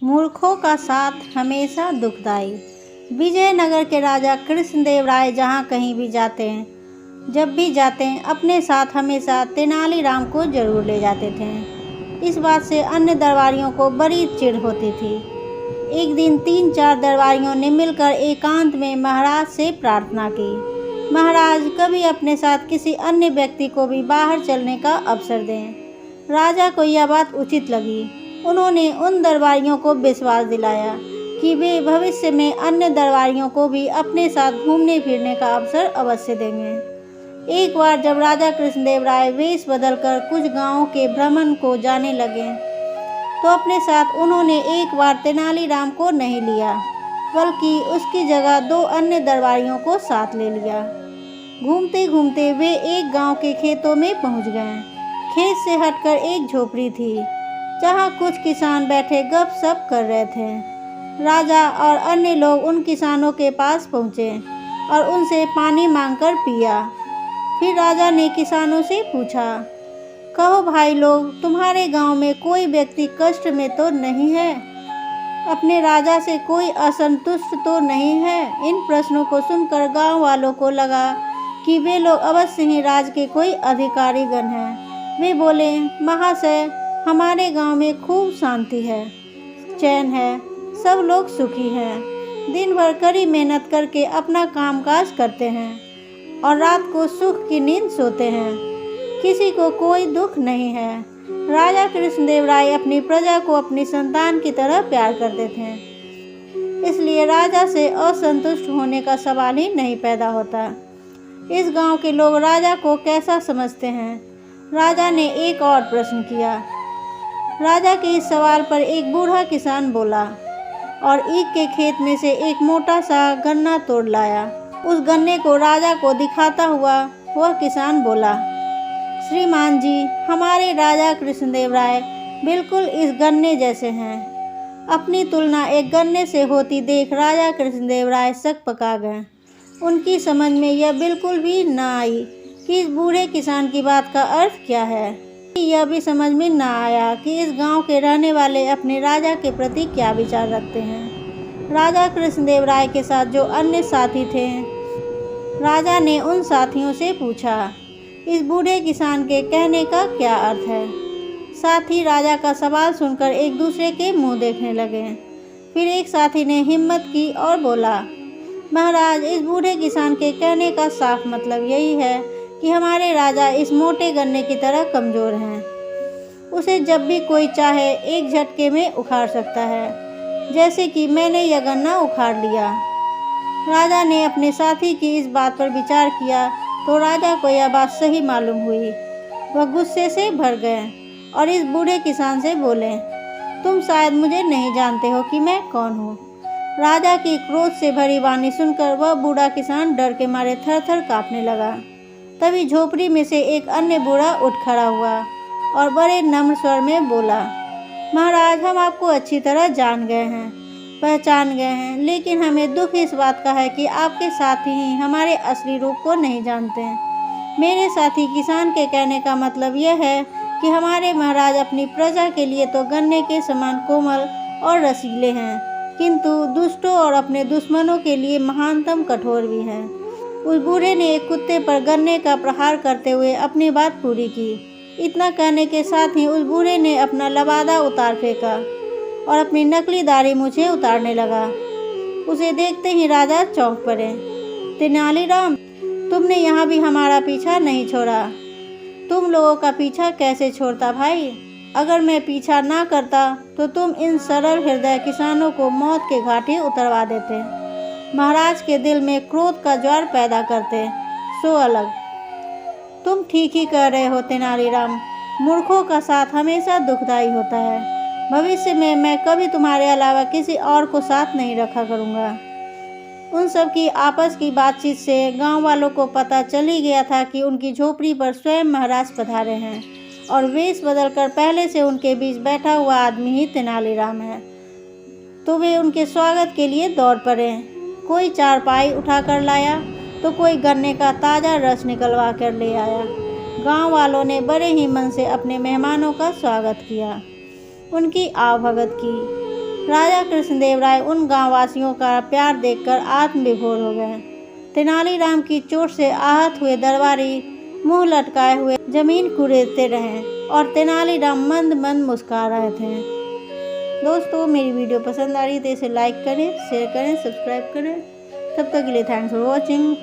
मूर्खों का साथ हमेशा दुखदाई। विजयनगर के राजा कृष्णदेव राय जहाँ कहीं भी जाते हैं, जब भी जाते हैं, अपने साथ हमेशा तेनालीराम को जरूर ले जाते थे। इस बात से अन्य दरबारियों को बड़ी चिढ़ होती थी। एक दिन 3-4 दरबारियों ने मिलकर एकांत में महाराज से प्रार्थना की, महाराज कभी अपने साथ किसी अन्य व्यक्ति को भी बाहर चलने का अवसर दें। राजा को यह बात उचित लगी। उन्होंने उन दरबारियों को विश्वास दिलाया कि वे भविष्य में अन्य दरबारियों को भी अपने साथ घूमने फिरने का अवसर अवश्य देंगे। एक बार जब राजा कृष्णदेव राय वेश बदलकर कुछ गांवों के भ्रमण को जाने लगे, तो अपने साथ उन्होंने एक बार तेनालीराम को नहीं लिया, बल्कि उसकी जगह 2 अन्य दरबारियों को साथ ले लिया। घूमते घूमते वे एक गांव के खेतों में पहुंच गए। खेत से हटकर एक झोपड़ी थी, जहां कुछ किसान बैठे गपशप कर रहे थे। राजा और अन्य लोग उन किसानों के पास पहुंचे और उनसे पानी मांगकर पिया। फिर राजा ने किसानों से पूछा, कहो भाई लोग, तुम्हारे गांव में कोई व्यक्ति कष्ट में तो नहीं है? अपने राजा से कोई असंतुष्ट तो नहीं है? इन प्रश्नों को सुनकर गांव वालों को लगा कि वे लोग अवश्य ही राज के कोई अधिकारीगण हैं। वे बोले, महाशय, हमारे गांव में खूब शांति है, चैन है, सब लोग सुखी हैं। दिन भर कड़ी मेहनत करके अपना कामकाज करते हैं और रात को सुख की नींद सोते हैं। किसी को कोई दुख नहीं है। राजा कृष्णदेव राय अपनी प्रजा को अपनी संतान की तरह प्यार करते थे, इसलिए राजा से असंतुष्ट होने का सवाल ही नहीं पैदा होता। इस गांव के लोग राजा को कैसा समझते हैं? राजा ने एक और प्रश्न किया। राजा के इस सवाल पर एक बूढ़ा किसान बोला और ईख के खेत में से एक मोटा सा गन्ना तोड़ लाया। उस गन्ने को राजा को दिखाता हुआ वह किसान बोला, श्रीमान जी, हमारे राजा कृष्णदेव राय बिल्कुल इस गन्ने जैसे हैं। अपनी तुलना एक गन्ने से होती देख राजा कृष्णदेव राय सकपका गए। उनकी समझ में यह बिल्कुल भी न आई कि इस बूढ़े किसान की बात का अर्थ क्या है। यह भी समझ में न आया कि इस गांव के रहने वाले अपने राजा के प्रति क्या विचार रखते हैं। राजा कृष्णदेव राय के साथ जो अन्य साथी थे, राजा ने उन साथियों से पूछा, इस बूढ़े किसान के कहने का क्या अर्थ है? साथी राजा का सवाल सुनकर एक दूसरे के मुंह देखने लगे। फिर एक साथी ने हिम्मत की और बोला, महाराज, इस बूढ़े किसान के कहने का साफ मतलब यही है कि हमारे राजा इस मोटे गन्ने की तरह कमज़ोर हैं। उसे जब भी कोई चाहे एक झटके में उखाड़ सकता है, जैसे कि मैंने यह गन्ना उखाड़ लिया। राजा ने अपने साथी की इस बात पर विचार किया तो राजा को यह बात सही मालूम हुई। वह गुस्से से भर गए और इस बूढ़े किसान से बोले, तुम शायद मुझे नहीं जानते हो कि मैं कौन हूँ। राजा की क्रोध से भरी वाणी सुनकर वह बूढ़ा किसान डर के मारे थर-थर काँपने लगा। तभी झोपड़ी में से एक अन्य बूढ़ा उठ खड़ा हुआ और बड़े नम्र स्वर में बोला, महाराज, हम आपको अच्छी तरह जान गए हैं, पहचान गए हैं, लेकिन हमें दुख इस बात का है कि आपके साथी ही हमारे असली रूप को नहीं जानते हैं। मेरे साथी किसान के कहने का मतलब यह है कि हमारे महाराज अपनी प्रजा के लिए तो गन्ने के समान कोमल और रसीले हैं, किंतु दुष्टों और अपने दुश्मनों के लिए महानतम कठोर भी हैं। उस बूढ़े ने एक कुत्ते पर गन्ने का प्रहार करते हुए अपनी बात पूरी की। इतना कहने के साथ ही उस बूढ़े ने अपना लबादा उतार फेंका और अपनी नकली दाढ़ी मूछें उतारने लगा। उसे देखते ही राजा चौंक पड़े। तेनालीराम, तुमने यहाँ भी हमारा पीछा नहीं छोड़ा। तुम लोगों का पीछा कैसे छोड़ता भाई? अगर मैं पीछा ना करता तो तुम इन सरल हृदय किसानों को मौत के घाटी उतरवा देते, महाराज के दिल में क्रोध का ज्वार पैदा करते, सो अलग। तुम ठीक ही कह रहे हो तेनालीराम, मूर्खों का साथ हमेशा दुखदाई होता है। भविष्य में मैं कभी तुम्हारे अलावा किसी और को साथ नहीं रखा करूँगा। उन सब की आपस की बातचीत से गांव वालों को पता चल ही गया था कि उनकी झोपड़ी पर स्वयं महाराज पधारे हैं और वेश बदलकर पहले से उनके बीच बैठा हुआ आदमी ही तेनालीराम है। तो वे उनके स्वागत के लिए दौड़ पड़े। कोई चारपाई उठाकर लाया तो कोई गन्ने का ताज़ा रस निकलवा कर ले आया। गांव वालों ने बड़े ही मन से अपने मेहमानों का स्वागत किया, उनकी आवभगत की। राजा कृष्णदेव राय उन गाँव वासियों का प्यार देखकर आत्मविभोर हो गए। तेनालीराम की चोट से आहत हुए दरबारी मुंह लटकाए हुए जमीन कुरेदते रहे और तेनालीराम मंद मंद मुस्कुरा रहे थे। दोस्तों, मेरी वीडियो पसंद आ रही है तो इसे लाइक करें, शेयर करें, सब्सक्राइब करें। तब तक के लिए थैंक्स फॉर वॉचिंग।